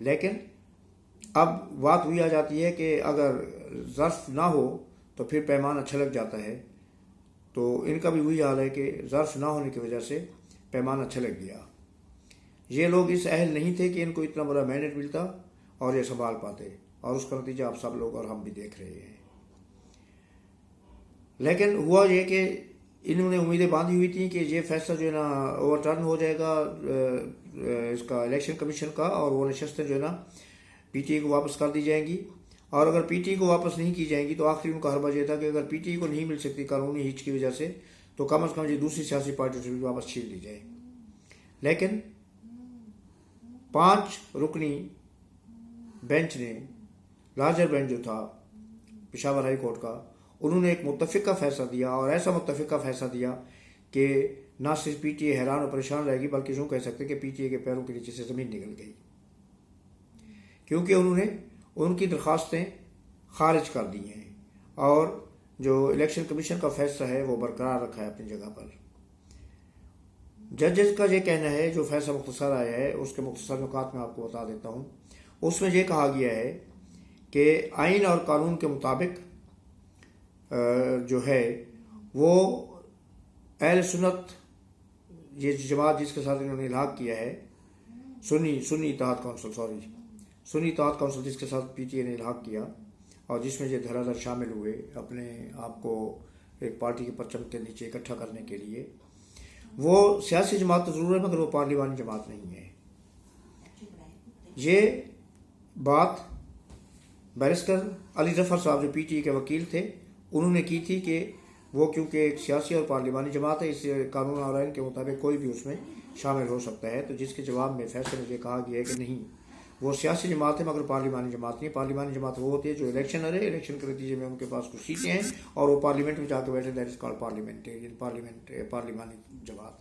لیکن اب بات ہوئی آ جاتی ہے کہ اگر ظرف نہ ہو تو پھر پیمانہ چھلک جاتا ہے. تو ان کا بھی وہی حال ہے کہ ظرف نہ ہونے کی وجہ سے پیمانہ چھلک گیا. یہ لوگ اس اہل نہیں تھے کہ ان کو اتنا بڑا مینڈیٹ ملتا اور یہ سنبھال پاتے, اور اس کا نتیجہ آپ سب لوگ اور ہم بھی دیکھ رہے ہیں. لیکن ہوا یہ کہ انہوں نے امیدیں باندھی ہوئی تھیں کہ یہ فیصلہ جو ہے نا اوور ٹرن ہو جائے گا اس کا الیکشن کمیشن کا, اور وہ نشستیں جو ہے نا پی ٹی آئی کو واپس کر دی جائیں گی. اور اگر پی ٹی آئی کو واپس نہیں کی جائیں گی تو آخری ان کا حربہ یہ تھا کہ اگر پی ٹی آئی کو نہیں مل سکتی قانونی ہچ کی وجہ سے تو کم از کم یہ دوسری سیاسی پارٹیوں سے بھی واپس چھین لی جائے. لیکن 5 رکنی بینچ نے, لارجر بینچ جو تھا پشاور ہائی کورٹ کا, انہوں نے ایک متفقہ فیصلہ دیا, اور ایسا متفقہ فیصلہ دیا کہ نہ صرف پی ٹی آئی حیران اور پریشان رہے گی بلکہ یوں کہہ سکتے کہ پی ٹی آئی کے پیروں کے نیچے سے زمین نکل گئی, کیونکہ انہوں نے ان کی درخواستیں خارج کر دی ہیں اور جو الیکشن کمیشن کا فیصلہ ہے وہ برقرار رکھا ہے اپنی جگہ پر. ججز کا یہ کہنا ہے, جو فیصلہ مختصر آیا ہے اس کے مختصر نکات میں آپ کو بتا دیتا ہوں. اس میں یہ کہا گیا ہے کہ آئین اور قانون کے مطابق جو ہے وہ اہل سنت, یہ جماعت جس کے ساتھ انہوں نے الحاق کیا ہے, سنی اتحاد کونسل جس کے ساتھ پی ٹی آئی نے الحاق کیا اور جس میں یہ دھڑا دھڑ شامل ہوئے اپنے آپ کو ایک پارٹی کے پرچم کے نیچے اکٹھا کرنے کے لیے, وہ سیاسی جماعت تو ضرور ہے مگر وہ پارلیمانی جماعت نہیں ہے. یہ بات بیرسٹر علی ظفر صاحب جو پی ٹی آئی کے وکیل تھے انہوں نے کی تھی کہ وہ کیونکہ ایک سیاسی اور پارلیمانی جماعت ہے, اس سے قانون اور آئین کے مطابق کوئی بھی اس میں شامل ہو سکتا ہے. تو جس کے جواب میں فیصلے میں یہ کہا گیا ہے کہ نہیں, وہ سیاسی جماعت ہے مگر پارلیمانی جماعت نہیں. پارلیمانی جماعت وہ ہوتی ہے جو الیکشن ہے, الیکشن کے نتیجے میں ان کے پاس کچھ سیٹیں ہیں اور وہ پارلیمنٹ میں جا کے بیٹھے, دیٹ از کالڈ پارلیمانی جماعت.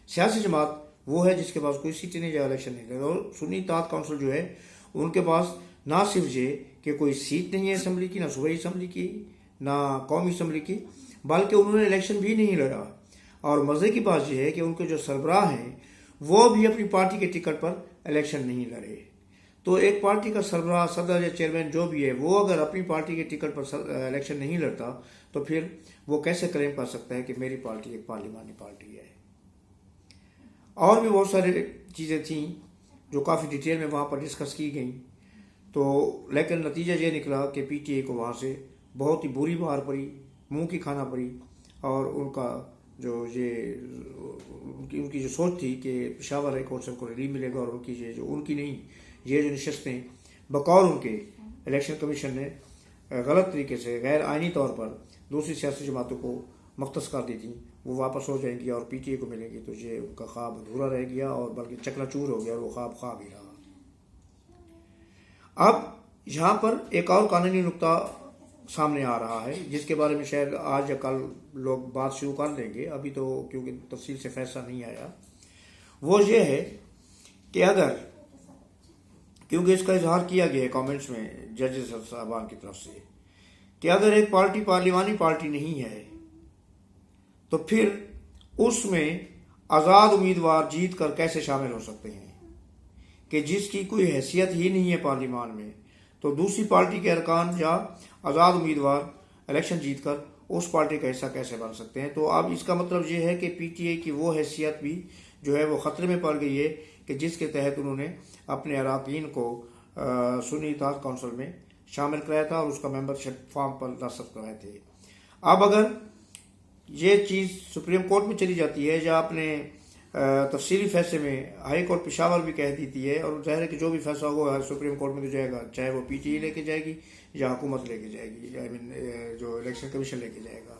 سیاسی جماعت وہ ہے جس کے پاس کوئی سیٹیں نہیں, جا الیکشن نہیں. اور سنی اتحاد کونسل جو ہے ان کے پاس نہ صرف یہ کہ کوئی سیٹ نہیں ہے اسمبلی کی, نہ صوبائی اسمبلی کی, نہ قومی اسمبلی کی, بلکہ انہوں نے الیکشن بھی نہیں لڑا. اور مزے کی بات یہ ہے کہ ان کے جو سربراہ ہیں وہ بھی اپنی پارٹی کے ٹکٹ پر الیکشن نہیں لڑے. تو ایک پارٹی کا سربراہ, صدر یا چیئرمین جو بھی ہے, وہ اگر اپنی پارٹی کے ٹکٹ پر الیکشن نہیں لڑتا تو پھر وہ کیسے کلیم کر سکتا ہے کہ میری پارٹی ایک پارلیمانی پارٹی ہے. اور بھی بہت ساری چیزیں تھیں جو کافی ڈیٹیل میں وہاں پر ڈسکس کی گئیں. تو لیکن نتیجہ یہ نکلا کہ پی ٹی آئی کو وہاں سے بہت ہی بری مار پڑی, منہ کی کھانا پڑی, اور ان کا جو یہ ان کی جو سوچ تھی کہ پشاور ہائی کورٹ سے ان کو ریلیف ملے گا, اور ان کی جو ان کی نہیں, یہ جو نشستیں بقول ان کے الیکشن کمیشن نے غلط طریقے سے غیر آئینی طور پر دوسری سیاسی جماعتوں کو مختص کر دی تھیں, وہ واپس ہو جائیں گی اور پی ٹی آئی کو ملیں گی. تو یہ ان کا خواب ادھورا رہ گیا اور بلکہ چکنا چور ہو گیا, اور وہ خواب ہی رہا. اب یہاں پر ایک اور قانونی نقطہ سامنے آ رہا ہے جس کے بارے میں شاید آج یا کل لوگ بات شروع کر دیں گے, ابھی تو کیونکہ تفصیل سے فیصلہ نہیں آیا. وہ یہ ہے کہ اگر, کیونکہ اس کا اظہار کیا گیا ہے کامنٹس میں ججز صاحبان کی طرف سے, کہ اگر ایک پارٹی پارلیمانی پارٹی نہیں ہے تو پھر اس میں آزاد امیدوار جیت کر کیسے شامل ہو سکتے ہیں, کہ جس کی کوئی حیثیت ہی نہیں ہے پارلیمان میں, تو دوسری پارٹی کے ارکان یا آزاد امیدوار الیکشن جیت کر اس پارٹی کا حصہ کیسے بن سکتے ہیں. تو اب اس کا مطلب یہ ہے کہ پی ٹی آئی کی وہ حیثیت بھی جو ہے وہ خطرے میں پڑ گئی ہے کہ جس کے تحت انہوں نے اپنے اراکین کو سنی اتحاد کونسل میں شامل کرایا تھا اور اس کا ممبرشپ فارم پر دستخط کرائے تھے. اب اگر یہ چیز سپریم کورٹ میں چلی جاتی ہے یا اپنے تفصیلی فیصلے میں ہائی کورٹ پشاور بھی کہہ دیتی ہے, اور ظاہر ہے کہ جو بھی فیصلہ ہوگا سپریم کورٹ میں تو جائے گا, چاہے وہ پی ٹی آئی لے کے جائے گی یا حکومت لے کے جائے گی, آئی مین جو الیکشن کمیشن لے کے جائے گا,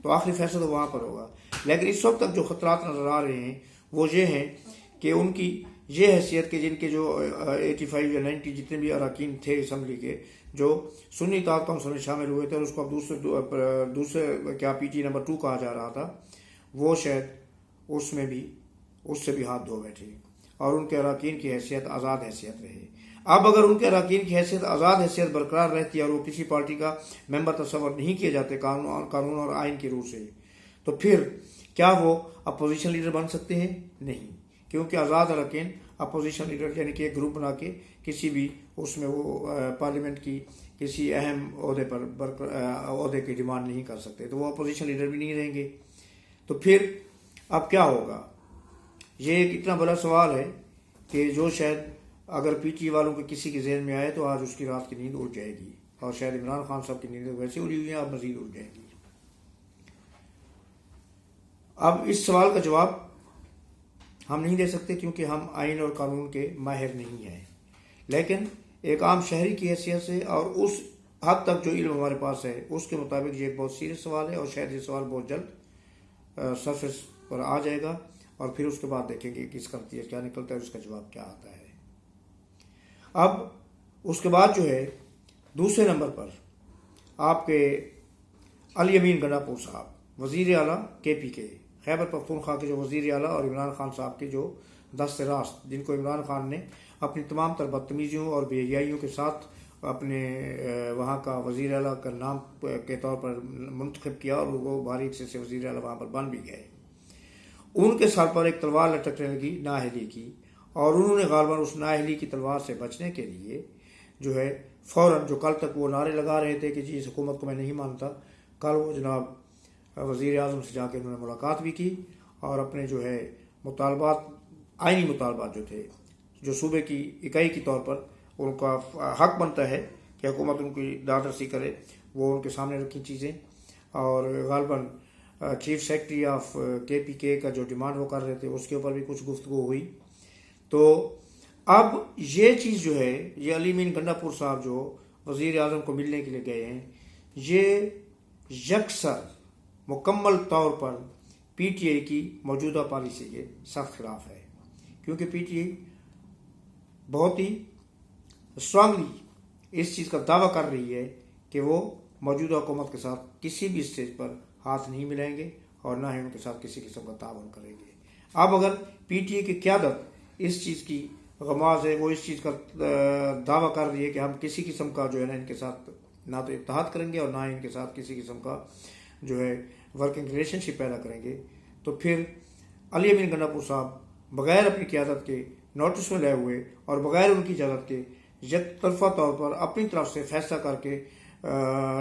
تو آخری فیصلہ تو وہاں پر ہوگا. لیکن اس وقت تک جو خطرات نظر آ رہے ہیں وہ یہ ہیں کہ ان کی یہ حیثیت کہ جن کے جو 85 یا 90 جتنے بھی اراکین تھے اسمبلی کے جو سنی اتحاد کونسل میں شامل ہوئے تھے, اور اس کو اب دوسرے کیا پی ٹی نمبر 2 کہا جا رہا تھا, وہ شاید اس سے بھی ہاتھ دھو بیٹھے اور ان کے اراکین کی حیثیت آزاد حیثیت رہے. اب اگر ان کے اراکین کی حیثیت آزاد حیثیت برقرار رہتی ہے اور وہ کسی پارٹی کا ممبر تصور نہیں کیے جاتے قانون اور آئین کی روح سے, تو پھر کیا وہ اپوزیشن لیڈر بن سکتے ہیں؟ نہیں, کیونکہ آزاد اراکین اپوزیشن لیڈر یعنی کہ ایک گروپ بنا کے کسی بھی اس میں وہ پارلیمنٹ کی کسی اہم عہدے پر عہدے کی ڈیمانڈ نہیں کر سکتے، تو وہ اپوزیشن لیڈر بھی نہیں رہیں گے۔ تو پھر اب کیا ہوگا؟ یہ ایک اتنا بڑا سوال ہے کہ جو شاید اگر پی ٹی والوں کے کسی کے ذہن میں آئے تو آج اس کی رات کی نیند اڑ جائے گی، اور شاید عمران خان صاحب کی نیند ویسے اڑی ہوئی ہیں، اب مزید اڑ جائے گی۔ اب اس سوال کا جواب ہم نہیں دے سکتے کیونکہ ہم آئین اور قانون کے ماہر نہیں ہیں، لیکن ایک عام شہری کی حیثیت سے اور اس حد تک جو علم ہمارے پاس ہے اس کے مطابق یہ ایک بہت سیریس سوال ہے، اور شاید یہ سوال بہت جلد سرفیس پر آ جائے گا، اور پھر اس کے بعد دیکھیں گے کہ اس کا نتیجہ کیا نکلتا ہے، اس کا جواب کیا آتا ہے۔ اب اس کے بعد جو ہے دوسرے نمبر پر آپ کے علی امین گنڈاپور صاحب، وزیر اعلیٰ کے پی کے، خیبر پختونخوا کے جو وزیر اعلیٰ، اور عمران خان صاحب کے جو دست راست، جن کو عمران خان نے اپنی تمام تر بدتمیزیوں اور بے حیائیوں کے ساتھ اپنے وہاں کا وزیر اعلیٰ کا نام کے طور پر منتخب کیا، اور وہ باریک سے وزیر اعلیٰ وہاں پر بن بھی گئے۔ ان کے سر پر ایک تلوار لٹکنے لگی نااہلی کی، اور انہوں نے غالباً اس نااہلی کی تلوار سے بچنے کے لیے جو ہے فوراً، جو کل تک وہ نعرے لگا رہے تھے کہ جی اس حکومت کو میں نہیں مانتا، کل وہ جناب وزیر اعظم سے جا کے انہوں نے ملاقات بھی کی، اور اپنے جو ہے مطالبات، آئینی مطالبات جو تھے، جو صوبے کی اکائی کے طور پر ان کا حق بنتا ہے کہ حکومت ان کی داد رسی کرے، وہ ان کے سامنے رکھی چیزیں، اور غالباً چیف سیکرٹری آف کے پی کے کا جو ڈیمانڈ وہ کر رہے تھے اس کے اوپر بھی کچھ گفتگو ہوئی۔ تو اب یہ چیز جو ہے، یہ علی امین گنڈاپور صاحب جو وزیر اعظم کو ملنے کے لیے گئے ہیں، یہ یکسر مکمل طور پر پی ٹی آئی کی موجودہ پالیسی کے سخت خلاف ہے، کیونکہ پی ٹی آئی بہت ہی اسٹرانگلی اس چیز کا دعویٰ کر رہی ہے کہ وہ موجودہ حکومت کے ساتھ کسی بھی اسٹیج پر ہاتھ نہیں ملائیں گے، اور نہ ہی ان کے ساتھ کسی قسم کا تعاون کریں گے۔ اب اگر پی ٹی آئی کی قیادت اس چیز کی غماز ہے، وہ اس چیز کا دعویٰ کر رہی ہے کہ ہم کسی قسم کا جو ہے نا ان کے ساتھ نہ تو اتحاد کریں گے، اور نہ ہی ان کے ساتھ کسی قسم کا جو ہے ورکنگ ریلیشن شپ پیدا کریں گے، تو پھر علی امین گنڈاپور صاحب بغیر اپنی قیادت کے نوٹس میں لائے ہوئے اور بغیر ان کی اجازت کے یک طرفہ طور پر اپنی طرف سے فیصلہ کر کے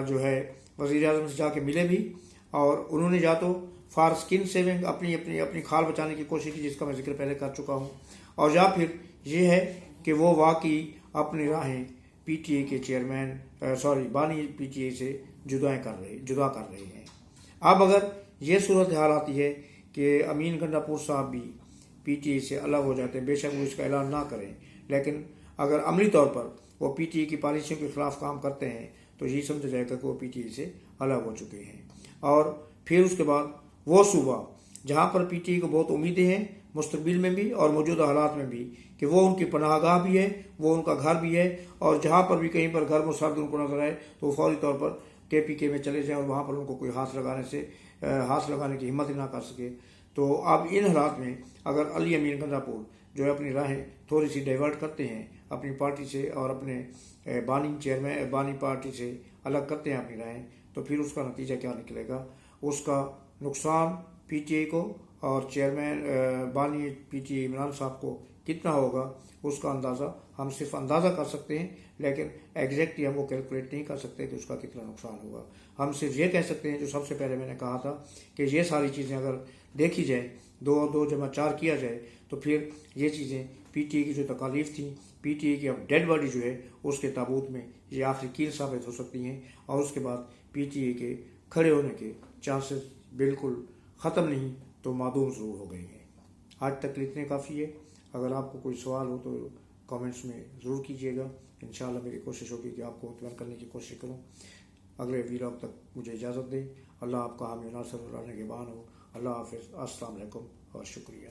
جو ہے وزیر اعظم سے جا کے ملے بھی، اور انہوں نے یا تو فار اسکن سیونگ اپنی کھال بچانے کی کوشش کی، جس کا میں ذکر پہلے کر چکا ہوں، اور یا پھر یہ ہے کہ وہ واقعی اپنی راہیں پی ٹی آئی کے چیئرمین بانی پی ٹی آئی سے جدا کر رہے ہیں۔ اب اگر یہ صورتحال آتی ہے کہ امین گنڈاپور صاحب بھی پی ٹی آئی سے الگ ہو جاتے ہیں، بے شک وہ اس کا اعلان نہ کریں، لیکن اگر عملی طور پر وہ پی ٹی آئی کی پالیسیوں کے خلاف کام کرتے ہیں تو یہ سمجھا جائے گا کہ وہ پی ٹی آئی سے الگ ہو چکے ہیں۔ اور پھر اس کے بعد وہ صوبہ جہاں پر پی ٹی آئی کو بہت امیدیں ہیں مستقبل میں بھی اور موجودہ حالات میں بھی، کہ وہ ان کی پناہ گاہ بھی ہے، وہ ان کا گھر بھی ہے، اور جہاں پر بھی کہیں پر گھر مسرد ان کو نظر آئے تو وہ فوری طور پر کے پی کے میں چلے جائیں، اور وہاں پر ان کو کوئی ہاتھ لگانے کی ہمت ہی نہ کر سکے۔ تو اب ان حالات میں اگر علی امین گنڈاپور جو ہے اپنی راہیں تھوڑی سی ڈائیورٹ کرتے ہیں اپنی پارٹی سے، اور اپنے بانی پارٹی سے الگ کرتے ہیں اپنی راہیں، تو پھر اس کا نتیجہ کیا نکلے گا؟ اس کا نقصان پی ٹی آئی کو اور چیئرمین بانی پی ٹی آئی عمران صاحب کو کتنا ہوگا، اس کا اندازہ ہم صرف اندازہ کر سکتے ہیں، لیکن ایگزیکٹلی ہم وہ کیلکولیٹ نہیں کر سکتے کہ اس کا کتنا نقصان ہوگا۔ ہم صرف یہ کہہ سکتے ہیں جو سب سے پہلے میں نے کہا تھا کہ یہ ساری چیزیں اگر دیکھی جائیں، 2 جمع 4 کیا جائے، تو پھر یہ چیزیں پی ٹی آئی کی جو تکالیف تھیں، پی ٹی آئی کی اب ڈیڈ باڈی جو ہے اس کے تابوت میں یہ آخری کیل ثابت ہو سکتی ہیں، اور اس کے بعد پی ٹی آئی کے کھڑے ہونے کے چانسز بالکل ختم نہیں تو معدوم ضرور ہو گئے ہیں۔ آج تک اتنے کافی ہے۔ اگر آپ کو کوئی سوال ہو تو کامنٹس میں ضرور کیجیے گا، انشاءاللہ میری کوشش ہوگی کہ آپ کو مطمئن کرنے کی کوشش کروں۔ اگلے ویلاگ تک مجھے اجازت دیں۔ اللہ آپ کا حامی و ناصر اور نگہبان ہو۔ اللہ حافظ، السلام علیکم اور شکریہ۔